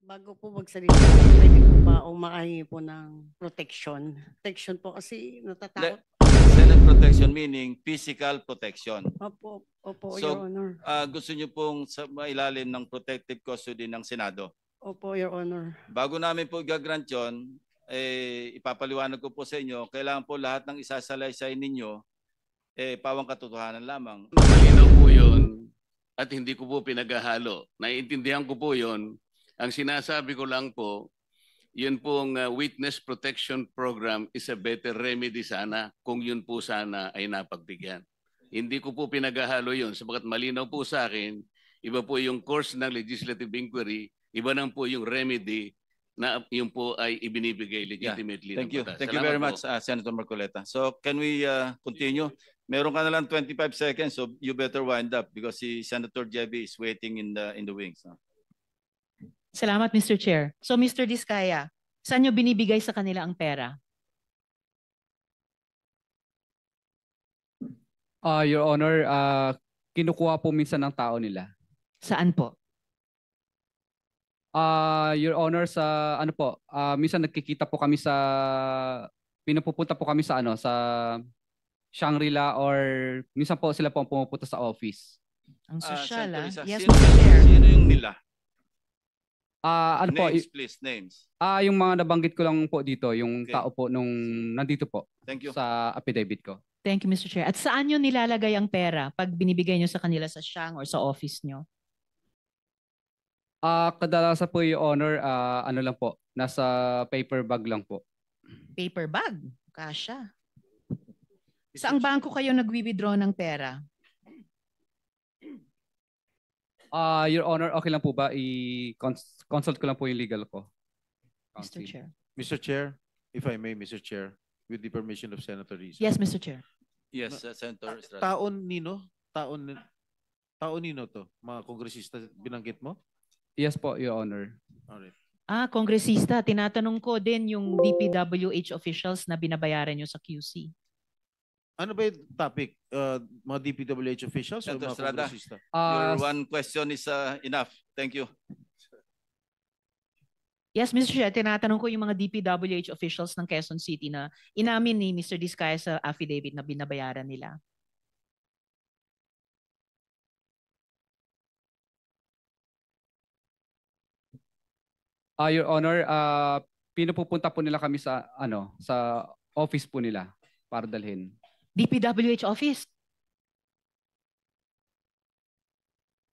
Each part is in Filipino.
Bago po magsalita, pwede po ba umahingi po ng protection? Protection po kasi natatakot. Senate protection meaning physical protection. Opo, So, Your Honor. Gusto niyo pong sa mailalim ng protective custody ng Senado. Opo, Your Honor. Bago namin po gagrant yun, ipapaliwanag ko po sa inyo, kailangan po lahat ng isasalaysay ninyo, pawang katotohanan lamang. Malinaw po yun at hindi ko po pinaghahalo. Naiintindihan ko po yun. Ang sinasabi ko lang po, yun pong witness protection program is a better remedy sana kung yun po sana ay napagbigyan. Hindi ko po pinaghahalo yun sapagat malinaw po sa akin, iba po yung course ng legislative inquiry, iba nang po yung remedy na yun po ay ibinibigay legitimately. Thank you. ng batas. Thank you Salamat very po. much, Senator Marcoleta. So can we continue? Meron ka na lang 25 seconds, so you better wind up because si Senator JB is waiting in the wings. Salamat, Mr. Chair. So, Mr. Diskaya, saan nyo binibigay sa kanila ang pera? Your Honor, kinukuha po minsan ng tao nila. Saan po? Your Honor, sa ano po, minsan nagkikita po kami sa, pinupupunta po kami sa sa Shangri-La or minsan po sila po pumupunta sa office. Ang sosyal, Senator Risa, Yes, sino, Mr. Chair. sino yung nila? Ano po, Names, please, names. yung mga nabanggit ko lang po dito, yung Okay. tao po nung nandito po Thank you. sa affidavit ko. Thank you, Mr. Chair. At saan nyo nilalagay ang pera pag binibigay nyo sa kanila sa Shang or sa office nyo? Kadalasan po, Your Honor, ano lang po, nasa paper bag lang po. Paper bag. Kasha. Saang bangko kayo nagwi-withdraw ng pera? Your Honor, okay lang po ba i-consult ko lang po yung legal ko? Mr. Chair. Mr. Chair, if I may, Mr. Chair, with the permission of Senator Risa. Yes, Mr. Chair. Yes, Senator Estrada. Taon nino to? Mga kongresista binanggit mo? Yes po, Your Honor. Alright. Kongresista, tinatanong ko din yung DPWH officials na binabayaran nyo sa QC. Ano ba yung topic? Mga DPWH officials o Senator mga Estrada. kongresista? Your one question is enough. Thank you. Yes, Mr. Chair, tinatanong ko yung mga DPWH officials ng Quezon City na inamin ni Mr. Diskaya sa affidavit na binabayaran nila. Your Honor, pinupupunta po nila kami sa sa office po nila para dalhin. DPWH office?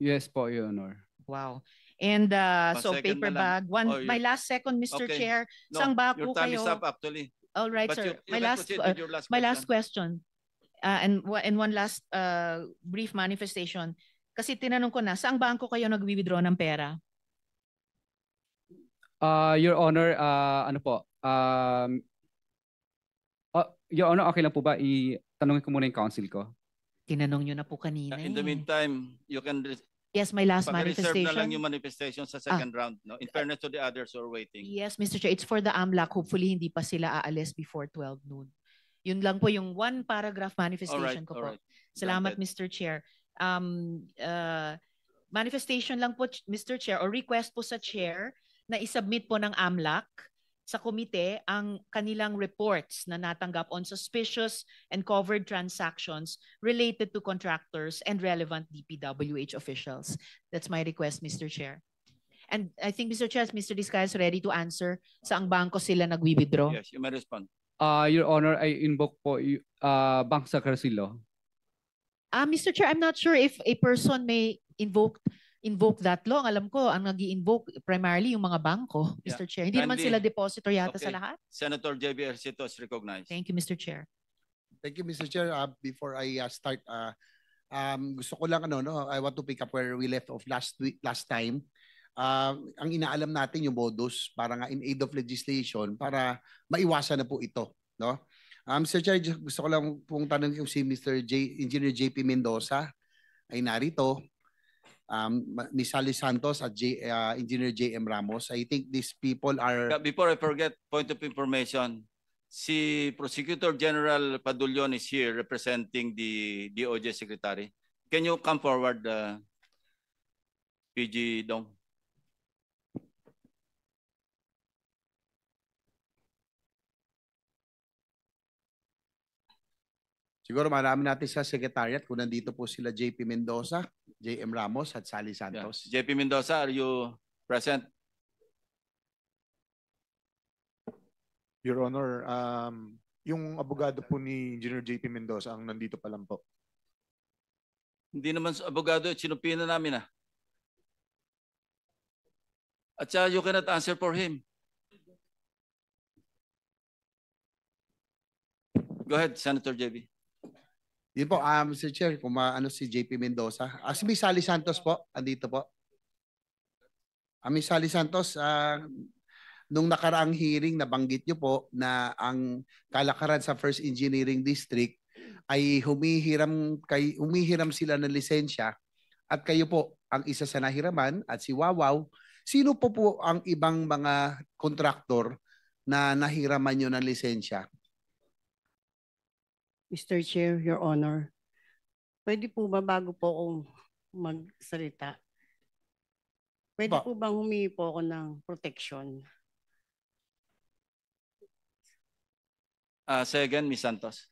Yes po, Your Honor. Wow. And so second paper na lang. bag. Oh, My last second, Mr. Okay. Chair. No, Saang bako your time kayo? is up actually. All right, But sir. you can proceed with your My last question. And one last brief manifestation. Kasi tinanong ko na, saang bangko kayo nag-withdraw ng pera? Your Honor, ano po? Your Honor, okay lang po ba itanungin ko muna yung counsel ko? Tinanong nyo na po kanina. In the meantime, you can Yes, my last pag-reserve na lang manifestation. yung manifestation sa second round. No? In fairness to the others who are waiting. Yes, Mr. Chair. It's for the AMLAC. Hopefully, hindi pa sila aalis before 12 noon. Yun lang po yung one paragraph manifestation ko po. Alright. Salamat, Granted. Mr. Chair. Manifestation lang po, Mr. Chair, or request po sa Chair na isubmit po ng AMLAC sa komite ang kanilang reports na natanggap on suspicious and covered transactions related to contractors and relevant DPWH officials. That's my request, Mr. Chair. And I think, Mr. Chair, Mr. Diskaya is ready to answer saang bangko sila nagwi-withdraw. Yes, you may respond. Your Honor, I invoke po Bank Secrecy Law. Mr. Chair, I'm not sure if a person may invoke that law. Alam ko, ang nag-i-invoke primarily yung mga bangko, Yeah. Mr. Chair. Hindi naman Kindly. sila depositor yata sa Okay. lahat. Senator JB Ercito is recognized. Thank you, Mr. Chair. Thank you, Mr. Chair. Before I start, gusto ko lang I want to pick up where we left off last time. Ang inaalam natin yung modus para nga in aid of legislation para maiwasan na po ito, no? Mr. Chair, gusto ko lang pong tanong kung si Engineer JP Mendoza ay narito. Ms. Sally Santos at Engineer JM Ramos. I think these people are... Before I forget, point of information, si Prosecutor General Padulyon is here representing the DOJ Secretary. Can you come forward, PG Dong? Siguro marami natin sa secretariat kung nandito po sila JP Mendoza, JM Ramos at Sally Yeah. Santos. JP Mendoza, are you present? Your Honor, yung abogado po ni Engineer JP Mendoza ang nandito pa lang po. Hindi naman abogado, sinupina namin ah. At saka you cannot answer for him. Go ahead, Senator JB. Yun po, Mr. Chair, kung ano si JP Mendoza. Si Miss Sally Santos po, andito po. Miss Sally Santos, nung nakaraang hearing, nabanggit niyo po na ang kalakaran sa First Engineering District ay humihiram sila ng lisensya at kayo po ang isa sa nahiraman at si Wawaw. Sino po ang ibang mga kontraktor na nahiraman nyo ng lisensya? Mr. Chair, Your Honor, pwede po ba bago po akong magsalita? Pwede Po. po bang humingi po ako ng protection? Say again, Ms. Santos.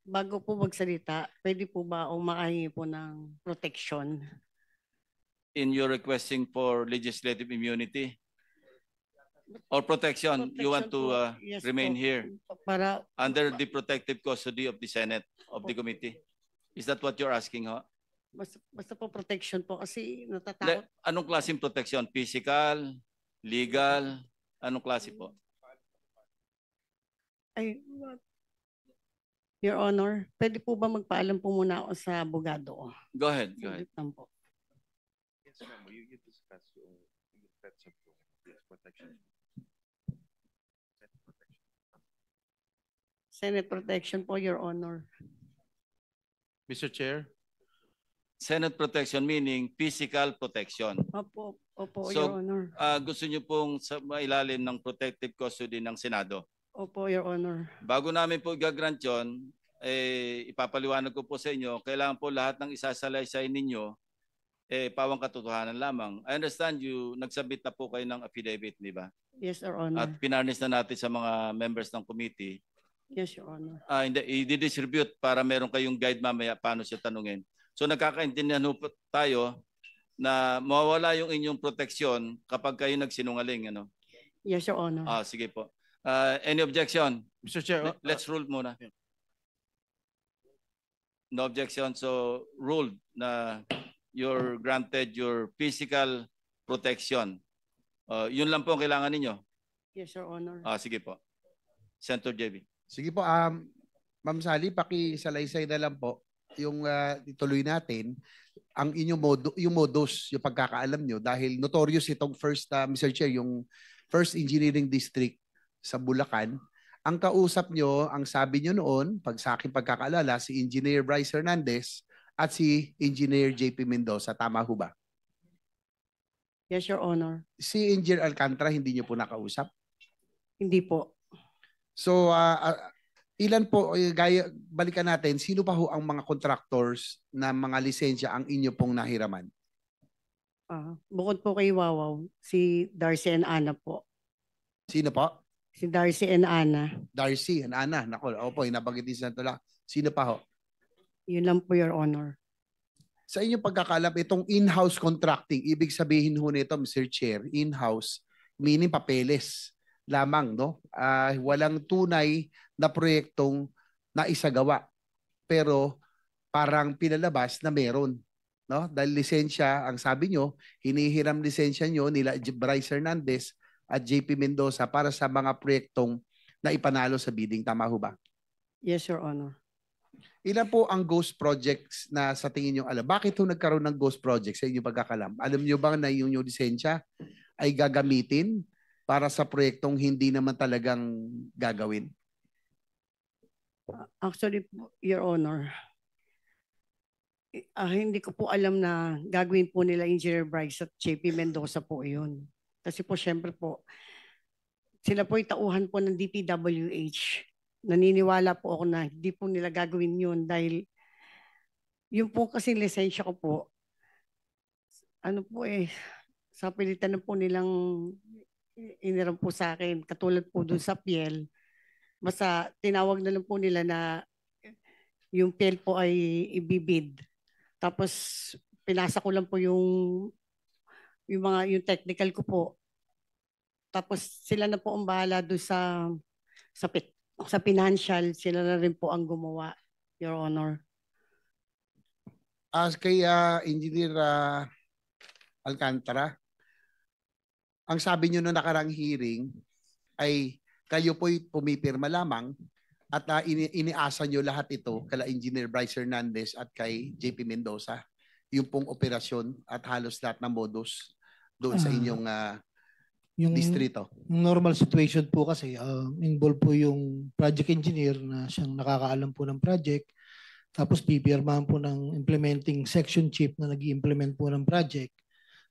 Bago po magsalita, pwede po ba akong makahingi po ng protection? In your requesting for legislative immunity or protection, you want to Yes remain po. here Para under the protective custody of the Senate, of the committee. Is that what you're asking, ho? basta po protection po kasi natatakot. Anong klaseng protection? Physical, legal, anong klase po? Ay, Your Honor, pwede po ba magpaalam po muna ako sa abogado? Go ahead, go ahead. Saglit lang po. Yes, ma'am. You discuss yung threats of protection. Senate protection po, Your Honor. Mr. Chair, Senate protection meaning physical protection. Opo, opo, So, Your Honor. Gusto niyo pong sa mailalim ng protective custody ng Senado. Opo, Your Honor. Bago namin po i-grant yun, ipapaliwanag ko po sa inyo, kailangan po lahat ng isasalaysay ninyo, pawang katotohanan lamang. I understand you, nagsabit na po kayo ng affidavit, di ba? Yes, Your Honor. At pinarnis na natin sa mga members ng committee. Yes, Your Honor. Hindi, i-distribute para meron kayong guide mamaya paano siya tanungin. So nagkakaintindihan po tayo na mawawala yung inyong proteksyon kapag kayo nagsinungaling. Ano? Yes, Your Honor. Sige po. Any objection? Mr. Chair, Let's rule muna. No objection. So ruled na you're granted your physical protection. Yun lang po ang kailangan ninyo. Yes, Your Honor. Sige po. Senator JB. Sige po, Ma'am Sally, pakisalaysay na lang po yung ituloy natin ang inyong yung modus, yung pagkakaalam nyo dahil notorious itong Mr. Chair, yung First Engineering District sa Bulacan. Ang kausap nyo, ang sabi nyo noon, sa aking pagkakaalala, si Engineer Bryce Hernandez at si Engineer JP Mendoza. Tama ho ba? Yes, Your Honor. Si Engineer Alcantara, hindi nyo po nakausap? Hindi po. So, ilan po, balikan natin, sino pa ho ang mga contractors na mga lisensya ang inyo pong nahiraman? Bukod po kay Wawaw, si Darcy and Ana po. Sino po? Si Darcy and Ana. Darcy and Ana. Nako, opo, nabanggit din sa tula. Sino pa ho? Yun lang po, Your Honor. Sa inyong pagkakalam, itong in-house contracting, ibig sabihin ho nito, Mr. Chair, in-house, meaning papeles lamang, no? Walang tunay na proyektong naisagawa. Pero parang pinalabas na meron, no? Dahil lisensya, ang sabi nyo, hinihiram lisensya nyo nila Bryce Hernandez at JP Mendoza para sa mga proyektong na ipanalo sa bidding. Tama ho ba? Yes, Your Honor. Ilan po ang ghost projects na sa tingin nyo alam? Bakit ho nagkaroon ng ghost projects sa inyong pagkakalam? Alam nyo bang na yung lisensya ay gagamitin para sa proyektong hindi naman talagang gagawin? Actually, Your Honor, hindi ko po alam na gagawin po nila Engineer Bryce at JP Mendoza po yun. Kasi po syempre po, sila po tauhan po ng DPWH. Naniniwala po ako na hindi po nila gagawin yun dahil yung po kasi lisensya ko po, sa pilitan na po nilang iniram po sa akin, katulad po dun sa PL, Basta tinawag na lang po nila na yung PL po ay ibibid. Tapos pinasa ko lang po yung technical ko po. Tapos sila na po ang bahala doon sa financial, sila na rin po ang gumawa, Your Honor. As kay Engineer Alcantara, ang sabi nyo na nakarang hearing ay kayo po'y pumipirma lamang at iniasa nyo lahat ito kala Engineer Bryce Hernandez at kay JP Mendoza, yung pong operasyon at halos lahat ng modus doon sa inyong yung distrito. Yung normal situation po kasi involved po yung project engineer na siyang nakakaalam po ng project, tapos pipirmahan po ng implementing section chief na nag-i-implement po ng project.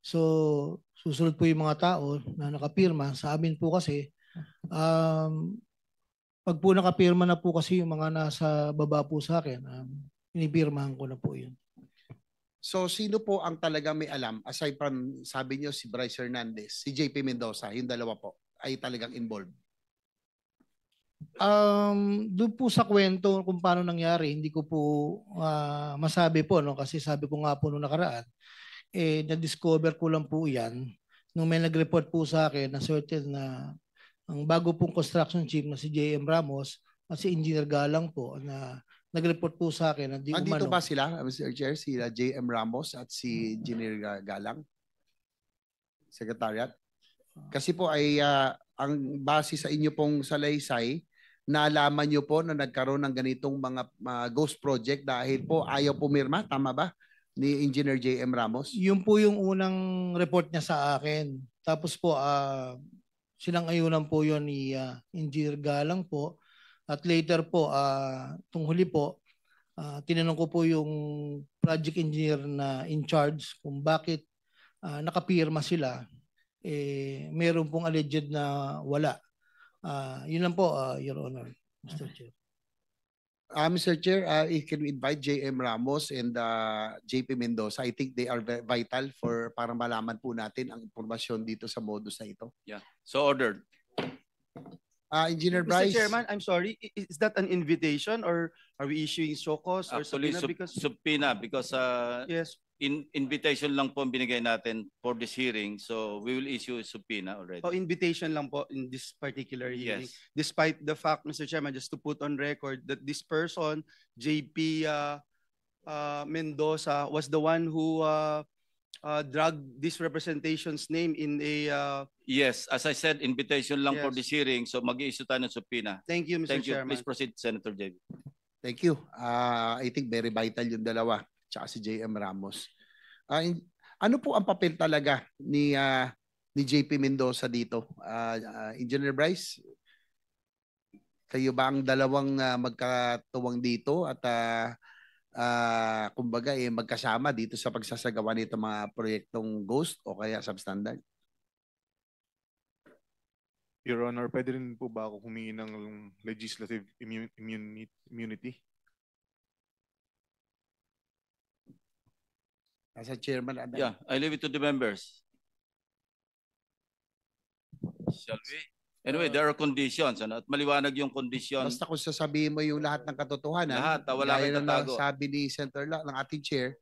So susunod po yung mga tao na nakapirma. Sa amin po kasi pag po nakapirma na po kasi yung mga nasa baba po sa akin, pinipirmahan ko na po yun. So sino po ang talaga may alam aside from sabi nyo si Bryce Hernandez, si JP Mendoza, yung dalawa po ay talagang involved? Doon po sa kwento kung paano nangyari, hindi ko po masabi po, no, kasi sabi ko nga po nung nakaraan, na-discover ko lang po yan nung may nag-report po sa akin na certain na ang bago pong construction chief na si JM Ramos at si Engineer Galang po na nag-report po sa akin na di Andito umano. ba sila, Mr. Chair, si JM Ramos at si Engineer Galang? Secretariat? Kasi po ay ang base sa inyo pong salaysay, naalaman nyo po na nagkaroon ng ganitong mga ghost project dahil po ayaw pumirma, tama ba? Ni Engineer JM Ramos? Yun po yung unang report niya sa akin. Tapos po, sinang-ayunan po yun ni Engineer Galang po. At later po, itong huli po, tinanong ko po yung project engineer na in charge kung bakit nakapirma sila. Meron pong alleged na wala. Yun lang po, Your Honor, Mr. Chair. Mr. Chair, can we invite JM Ramos and JP Mendoza? I think they are vital for para malaman po natin ang impormasyon dito sa modus na ito. Yeah. So ordered. Engineer Bryce. Mr. Chairman, I'm sorry. Is that an invitation or are we issuing show cause or Actually, subpoena because yes, invitation lang po ang binigay natin for this hearing. So we will issue a subpoena already. invitation lang po in this particular hearing. Yes. Despite the fact, Mr. Chairman, just to put on record that this person, JP Mendoza, was the one who dragged this representation's name in a... Yes, as I said, invitation lang for Yes. this hearing. So mag-i-issue tayo ng subpoena. Thank you, Mr. Thank you. Chairman. Please proceed, Senator JB. Thank you. I think very vital yung dalawa, tsaka si JM Ramos. Ano po ang papel talaga ni JP Mendoza dito? Engineer Bryce, kayo ba ang dalawang magkatuwang dito at kumbaga magkasama dito sa pagsasagawa nito mga proyektong ghost o kaya substandard? Your Honor, pwede rin po ba ako humingi ng legislative immunity? As a chairman, Yeah, I leave it to the members. Shall we? Anyway, there are conditions. Ano? At maliwanag yung condition. basta kung sasabihin mo yung lahat ng katotohanan, Lahat, wala gaya kang na tatago. sabi ni Senator ng ating chair,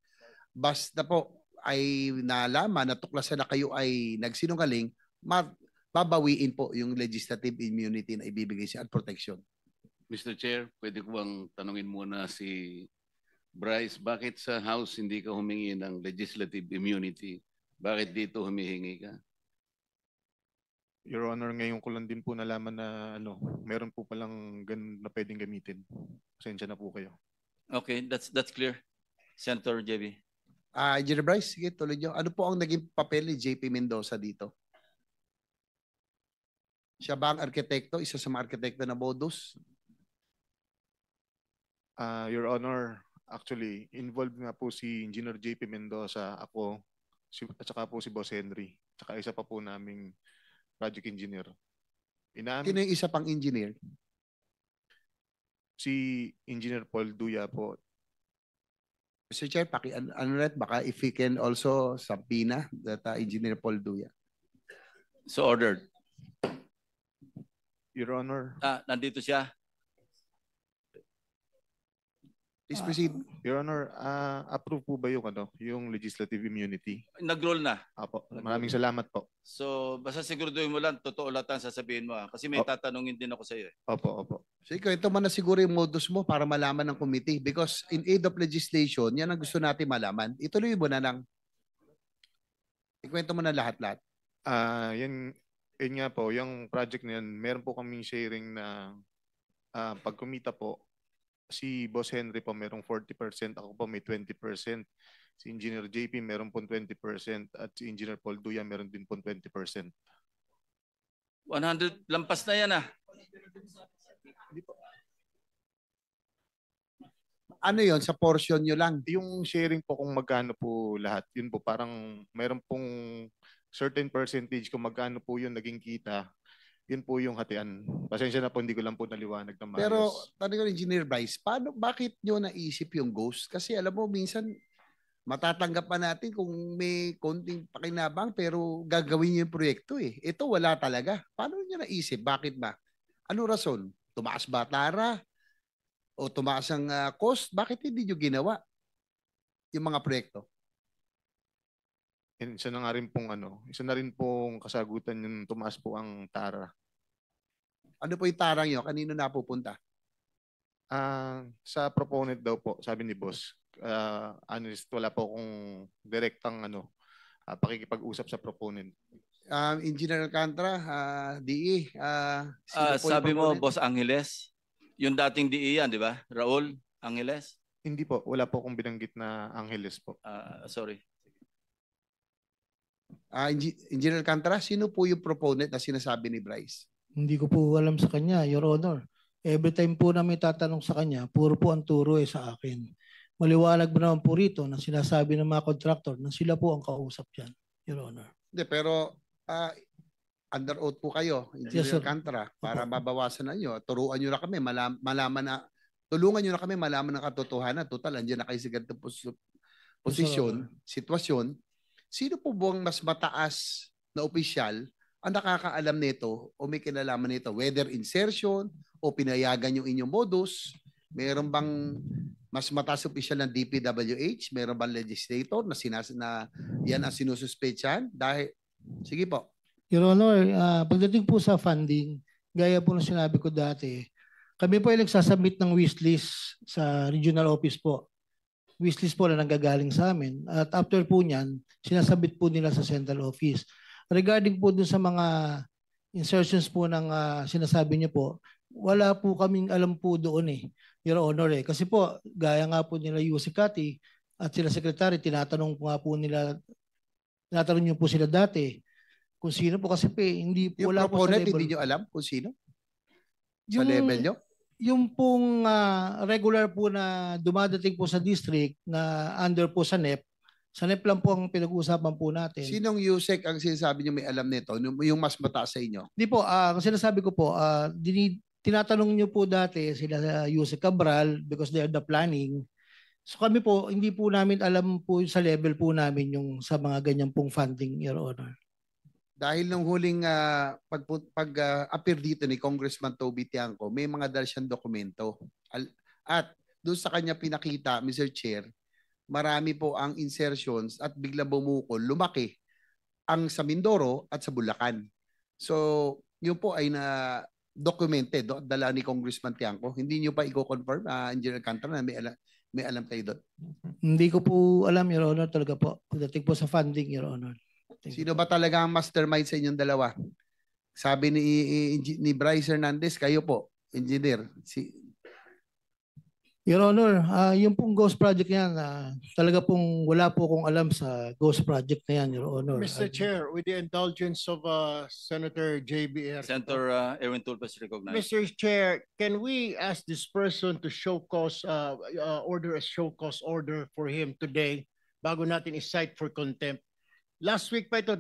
basta po ay nalaman na tuklasan na kayo ay nagsinungaling, babawiin po yung legislative immunity na ibibigay siya at protection. Mr. Chair, pwede ko bang tanungin muna si Bryce, bakit sa House hindi ka humingi ng legislative immunity? Bakit dito humihingi ka? Your Honor, ngayon ko lang din po nalaman na meron po palang ganun na pwedeng gamitin. Pasensya na po kayo. Okay, that's clear. Senator JB. Engineer Bryce, sige, tuloy nyo. Ano po ang naging papel ni JP Mendoza dito? Siya ba ang arkitekto? Isa sa mga arkitekto na modus? Your Honor, actually, involved nga po si Engineer JP Mendoza, ako, at saka po si Boss Henry, at saka isa pa po naming project engineer. Sino yung isa pang engineer? Si Engineer Paul Duya po. Mr. Chair, baka if we can also subpoena that Engineer Paul Duya. So ordered. Your Honor, Nandito siya. Please proceed. Your Honor, approve po ba yung yung legislative immunity? Nag-roll na. Apo, maraming salamat po. So, basta siguraduhin mo lang, totoo lahat ang sasabihin mo. Kasi may tatanungin din ako sa iyo. Opo. So ikaw, ito man na siguro yung modus mo para malaman ng committee because in aid of legislation, yan ang gusto natin malaman. Ituloy mo na lang. Ikwento mo na lahat-lahat. Yun nga po, yung project na yan, meron po kaming sharing na pag kumita po, si Boss Henry po merong 40%, ako po may 20%. Si Engineer JP meron po 20% at si Engineer Paul Duya meron din po 20%. 100, lampas na yan Ano yon sa portion nyo lang? Yung sharing po kung magkano po lahat, yun po parang meron pong certain percentage kung magkano po yun naging kita. Yun po yung hatian. Pasensya na po, hindi ko lang po naliwanag ng maayos. Pero, tanong ko, Engineer Bryce, bakit nyo naisip yung ghost? Kasi alam mo, minsan, matatanggap pa natin kung may konting pakinabang pero gagawin nyo yung proyekto eh. Ito wala talaga. Paano nyo naisip? Bakit ba? Ano rason? Tumaas ba tara? O tumaas ang cost? Bakit hindi nyo ginawa yung mga proyekto? Isa na nga rin pong isa na rin pong kasagutan yung tumaas po ang tara. Ano po yung tarang nyo? Kanino napupunta? Sa proponent daw po, sabi ni boss. Honest, wala po akong direktang pakikipag-usap sa proponent. Engineer Alcantara, DE. Sabi mo, Boss Angeles, yung dating DE yan, di ba? Raul Angeles? Hindi po, wala po akong binanggit na Angeles po. Sorry. Engineer Alcantara, sino po yung proponent na sinasabi ni Bryce? Hindi ko po alam sa kanya, Your Honor. Every time po na may tatanong sa kanya, puro po ang turo sa akin. Maliwanag mo naman po rito na sinasabi ng mga contractor na sila po ang kausap dyan, Your Honor. Hindi, pero under oath po kayo, Engineer Yes, sir. Alcantara, para mabawasan na nyo. Turuan nyo na kami, tulungan nyo na kami malaman ng katotohanan. Total, andyan na kayo sa ganitong posisyon, sitwasyon. Sino po buwang mas mataas na opisyal ang nakakaalam nito o may kinalaman nito? Whether insertion o pinayagan yung inyong modus, mayroon bang mas mataas opisyal ng DPWH? Mayroon bang legislator na yan ang sinususpetsahan? Dahil, sige po. Your Honor, pagdating po sa funding, gaya po ng sinabi ko dati, kami po ay nagsasubmit ng wishlist sa regional office po. Wishlist po na nanggagaling sa amin. At after po niyan, sinasabit po nila sa central office. Regarding po dun sa mga insertions po ng sinasabi niyo po, wala po kaming alam po doon Your Honor Kasi po, gaya nga po nila Yusek Kati at sila Secretary, tinatanong niyo po sila dati kung sino po kasi hindi po Yung wala po sa proponent, level. hindi nyo alam kung sino? Sa level nyo? Yung pong regular po na dumadating po sa district na under po sa NEP, sa NEP lang po ang pinag-uusapan po natin. Sinong Yusek ang sinasabi nyo may alam nito? Yung mas mataas sa inyo? Hindi po, ang sinasabi ko po, tinatanong nyo po dati sila Yusek Cabral because they are the planning. So kami po, hindi po namin alam po sa level po namin yung sa mga ganyan pong funding, Your Honor. Dahil nung huling pag-appear dito ni Congressman Toby Tiangco, may mga dala siyang dokumento. At doon sa kanya pinakita, Mr. Chair, marami po ang insertions at bigla bumukol, lumaki ang sa Mindoro at sa Bulacan. So, yun po ay na-documented, dala ni Congressman Tiangco. Hindi nyo pa i-confirm, Engineer Alcantara, na may alam kayo doon? Hindi ko po alam, Your Honor, talaga po. Pagdating po sa funding, Your Honor. Sino ba talaga ang mastermind sa inyong dalawa? Sabi ni Bryce Hernandez, kayo po, engineer. Your Honor, yung pong Ghost Project yan, talaga pong wala po akong alam sa Ghost Project na yan, Your Honor. Mr. Chair, with the indulgence of Senator JBR. Senator Erwin Tulfas recognized. Mr. Chair, can we ask this person to show cause, order a show cause order for him today bago natin i-cite for contempt? Last week pa ito,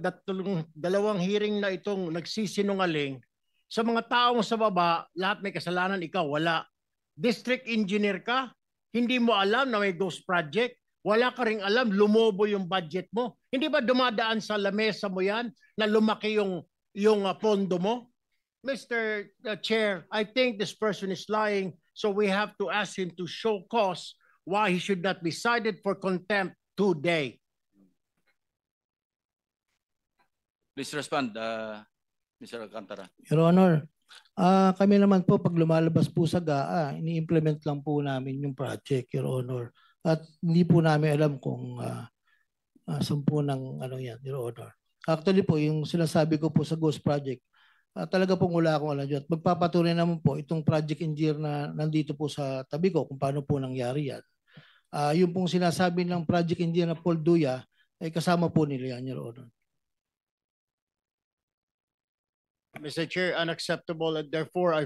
dalawang hearing na itong nagsisinungaling. Sa mga taong sa baba, lahat may kasalanan, ikaw wala. District engineer ka, hindi mo alam na may ghost project. Wala ka ring alam, lumobo yung budget mo. Hindi ba dumadaan sa lamesa mo yan na lumaki yung pondo mo? Mr. Chair, I think this person is lying, so we have to ask him to show cause why he should not be cited for contempt today. Please respond, Mr. Alcantara. Your Honor, kami naman po pag lumalabas po sa GAA, ini-implement lang po namin yung project, Your Honor. At hindi po namin alam kung saan po ng ano yan, Your Honor. Actually po, yung sinasabi ko po sa Ghost Project, talaga pong wala akong alam dyan. Magpapatunay naman po itong project engineer na nandito po sa tabi ko kung paano po nangyari yan. Yung pong sinasabi ng project engineer na Paul Duya, ay kasama po nila yan, Your Honor. Mr. Chair, unacceptable, and therefore I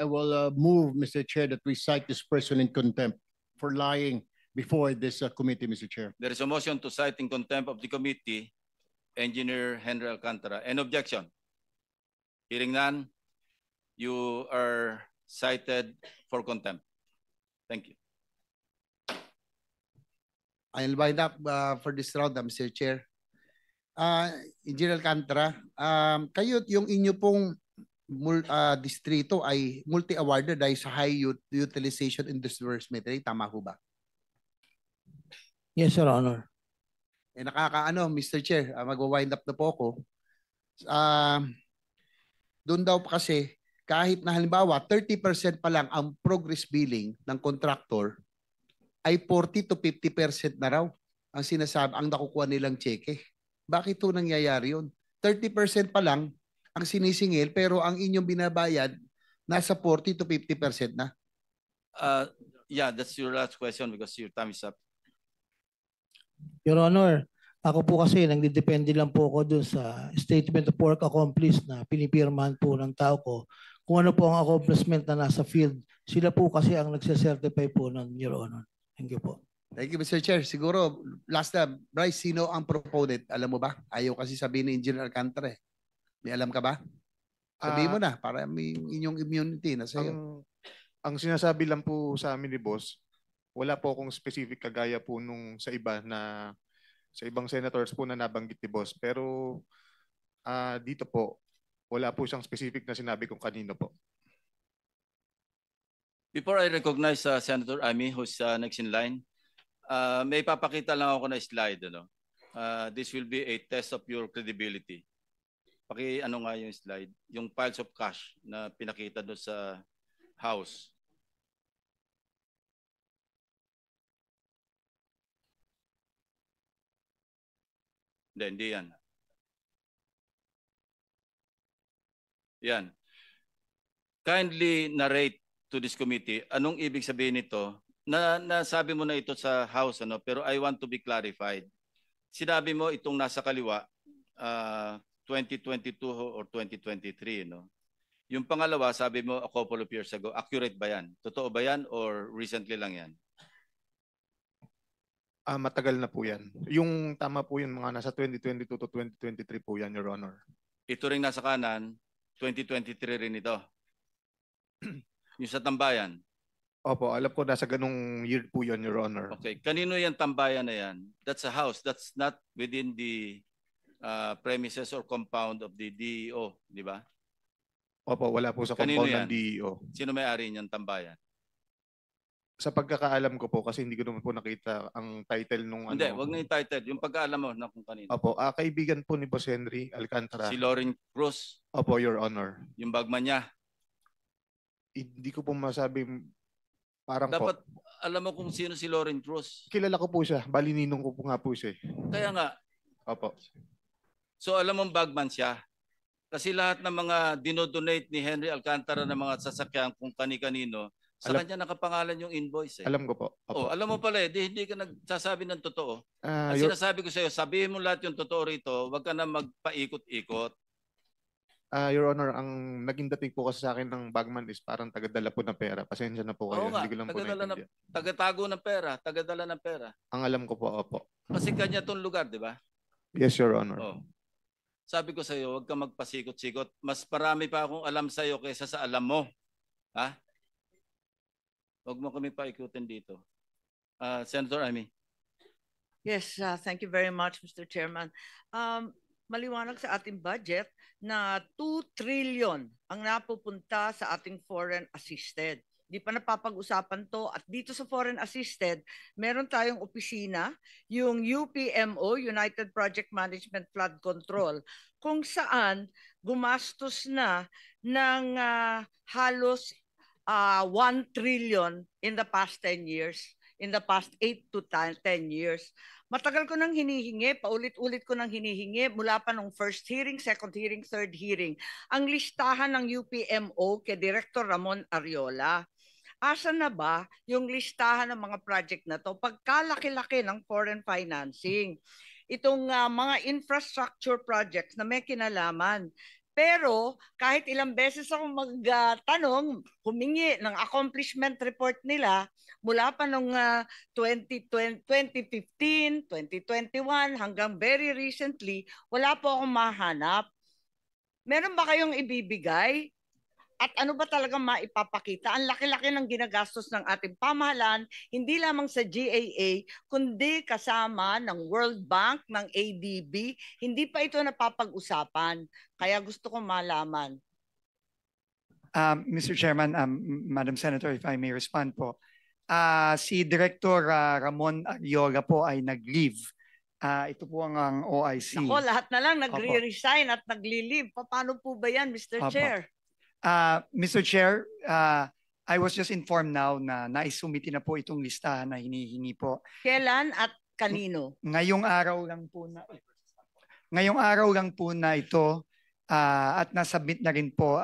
will move, Mr. Chair, that we cite this person in contempt for lying before this committee, Mr. Chair. There is a motion to cite in contempt of the committee, Engineer Henry Alcantara. Any objection? Hearing none, you are cited for contempt. Thank you. I'll wind up for this round, Mr. Chair. Engineer Alcantara, kayo yung inyo pong distrito ay multi-awarded dahil sa high utilization in disbursement rate. Tama ho ba? Yes, Your Honor. Nakakaano, Mr. Chair, mag-wind up na po ako. Doon daw kasi, kahit na halimbawa, 30% pa lang ang progress billing ng contractor, ay 40 to 50% na raw ang sinasabi, ang nakukuha nilang cheque. Bakit ito nangyayari yun? 30% pa lang ang sinisingil, pero ang inyong binabayad, nasa 40 to 50% na. Yeah, that's your last question because your time is up. Your Honor, ako po kasi nagdidepende lang po ako dun sa statement of work accomplished na pinipirmahan po ng tao ko. Kung ano po ang accomplishment na nasa field, sila po kasi ang nagsacertify po ng Your Honor. Thank you po. Thank you, Mr. Chair. Siguro, last na, Bryce, sino ang proponent? Alam mo ba? Ayaw kasi sabihin ni Engineer Alcantara. May alam ka ba? Sabihin mo na, para may inyong immunity na sa'yo. Ang sinasabi lang po sa amin ni Boss, wala po akong specific kagaya po nung sa iba na sa ibang senators po na nabanggit ni Boss. Pero dito po, wala po siyang specific na sinabi kung kanino po. Before I recognize Senator Amy, who's next in line, may papakita lang ako na slide. This will be a test of your credibility. Ano nga yung slide? Yung piles of cash na pinakita doon sa House. Hindi yan. Yan. Kindly narrate to this committee, anong ibig sabihin nito? Nasabi mo na ito sa House, pero I want to be clarified. Sinabi mo itong nasa kaliwa, 2022 or 2023, Yung pangalawa, sabi mo a couple of years ago. Accurate ba yan? Totoo ba yan or recently lang yan? Matagal na po yan. Yung tama po yun, mga nasa 2022 to 2023 po yan, Your Honor. Ito rin nasa kanan, 2023 rin ito. Yung sa tambayan. Opo, alam ko nasa ganung year po yun, Your Honor. Okay. Kanino yung tambayan na yan? That's a house. That's not within the premises or compound of the DEO, di ba? Opo, wala po sa Kanino compound yan? ng DEO. Sino may-ari niyang tambayan? Sa pagkakaalam ko po, kasi hindi ko naman po nakita ang title nung Hindi, wag na yung title. Yung pagkaalam mo na kung kanino. Opo, kaibigan po ni Boss Henry Alcantara. Si Lauren Cruz. Opo, Your Honor. Yung bagman niya. Hindi ko po masabi, parang Dapat po. alam mo kung sino si Lauren Cruz. Kilala ko po siya. Bali, ninong ko po nga po siya. Kaya nga. Opo. So alam mong bagman siya. Kasi lahat ng mga dinodonate ni Henry Alcantara ng mga sasakyan kung kani-kanino, sa kanya nakapangalan yung invoice. Alam ko po. Oh, Opo. alam mo pala hindi ka nagsasabi ng totoo. Ang sinasabi ko sa iyo, sabihin mo lahat yung totoo rito, wag ka na magpaikot-ikot. Your Honor, ang naging dating po kasi sa akin ng bagman is parang tagadala po ng pera. Pasensya na po kayo. Oo nga, Hindi ko lang po naintindihan. Tagatago ng pera, tagadala ng pera. Ang alam ko po, opo. Kasi kanya tong lugar, di ba? Yes, Your Honor. Oh. Sabi ko sa iyo, wag ka magpasikot-sikot. Mas marami pa akong alam sa iyo kaysa sa alam mo. Ha? Wag mo kami paikutin dito. Senator Amy. Yes, thank you very much, Mr. Chairman. Maliwanag sa ating budget na 2 trillion ang napupunta sa ating foreign assisted. Di pa napapag-usapan to. At dito sa foreign assisted, meron tayong opisina, yung UPMO, United Project Management Flood Control, kung saan gumastos na ng halos 1 trillion in the past 10 years, in the past 8 to 10 years. Matagal ko nang hinihingi, paulit-ulit ko nang hinihingi mula pa nung first hearing, second hearing, third hearing, ang listahan ng UPMO kay Director Ramon Ariola. Asa na ba yung listahan ng mga project na to pagkalaki-laki ng foreign financing? Itong mga infrastructure projects na may kinalaman. Pero kahit ilang beses ako magtanong, humingi ng accomplishment report nila mula pa nung 2015, 2021 hanggang very recently, wala po akong mahanap. Meron ba kayong ibibigay? At ano ba talagang maipapakita? Ang laki-laki ng ginagastos ng ating pamahalaan, hindi lamang sa GAA, kundi kasama ng World Bank, ng ADB. Hindi pa ito napapag-usapan. Kaya gusto ko malaman. Mr. Chairman, Madam Senator, if I may respond po. Si Director Ramon Ariola po ay nag-leave. Ito po ang OIC. Ako, lahat na lang nagre-resign at nagli-leave. Paano po ba yan, Mr. Chair? Mr. Chair, I was just informed now na naisumiti na po itong listahan na hinihingi po. Kailan at kanino? Ngayong araw lang po na ito at nasubmit na rin po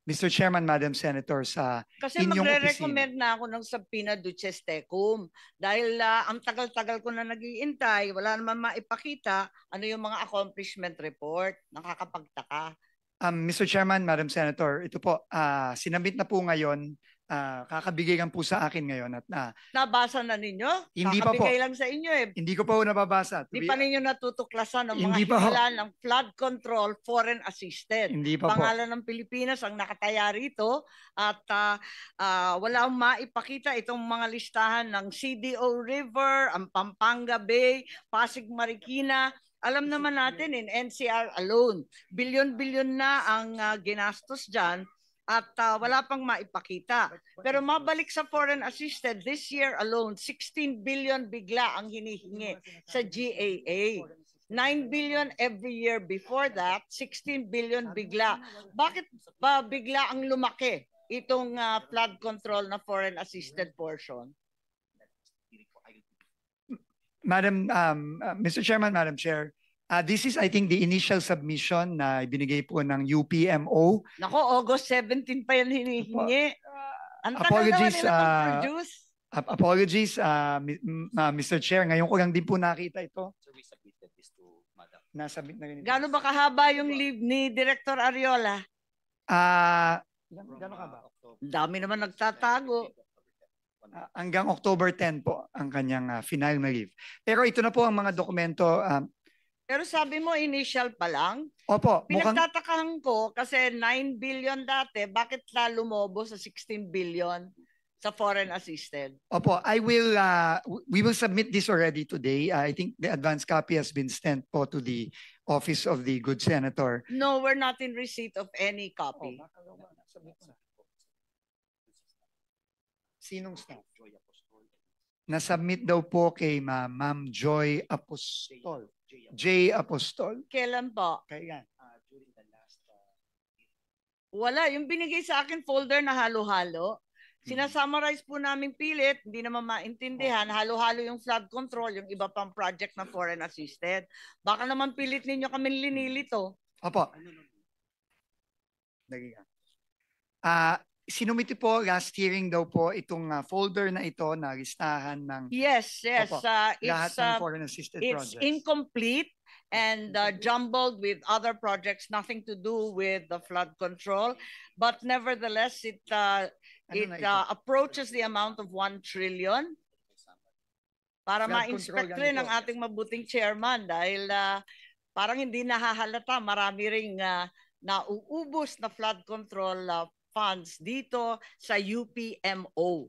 Mr. Chairman, Madam Senator sa Kasi inyong magre-recommend na ako ng subpoena duces tecum dahil ang tagal-tagal ko na nag-iintay, wala naman maipakita ano yung mga accomplishment report. Nakakapagtaka. Mr. Chairman, Madam Senator, ito po, sinabit na po ngayon, kakabigay lang po sa akin ngayon. At, Nabasa na ninyo? Hindi pa po. Kakabigay lang sa inyo eh. Hindi ko pa po nababasa. Hindi pa ninyo natutuklasan ng mga Hindi pa himala ng flood control foreign assisted. Hindi pa Pangalan ng Pilipinas ang nakataya rito at wala akong maipakita itong mga listahan ng CDO River, ang Pampanga Bay, Pasig Marikina. Alam naman natin in NCR alone, bilyon-bilyon na ang ginastos dyan at wala pang maipakita. Pero mabalik sa foreign assisted, this year alone, 16 billion bigla ang hinihingi sa GAA. 9 billion every year before that, 16 billion bigla. Bakit ba bigla ang lumaki itong flood control na foreign assisted portion? Madam, Mr. Chairman, Madam Chair, this is, I think, the initial submission na ibinigay po ng UPMO. Nako, August 17 pa yan hinihingi. Ang tagal Apologies, naman nila mag-produce. Apologies, Mr. Chair. Ngayon ko lang din po nakita ito. Nasabit na rin ito. Gaano ba kahaba yung leave ni Director Ariola? Gaano ka ba? Dami naman nagtatago. Hanggang October 10 po ang kanyang final na leave. Pero ito na po ang mga dokumento. Pero sabi mo initial pa lang? Opo. Pinagtatakahan ko kasi 9 billion dati, bakit lalo lumobo sa 16 billion sa foreign assisted? Opo, we will submit this already today. I think the advance copy has been sent po to the Office of the Good Senator. No, we're not in receipt of any copy. Sinong staff? Nasubmit daw po kay Ma'am Joy Apostol. J. Apostol. Kailan po? Kailan? Wala. Yung binigay sa akin folder na halo-halo. Sinasummarize po namin pilit. Hindi naman maintindihan. Halo-halo yung flood control, yung iba pang project na foreign assisted. Baka naman pilit ninyo kami linilito. Opo. Sinumiti po last hearing daw po itong folder na ito na listahan ng Yes. Opo, lahat ng foreign assisted projects. It's incomplete and jumbled with other projects, nothing to do with the flood control, but nevertheless it approaches the amount of 1 trillion. Para ma-inspect rin ang ating mabuting chairman dahil parang hindi nahahalata, marami ring nauubos na flood control funds dito sa UPMO.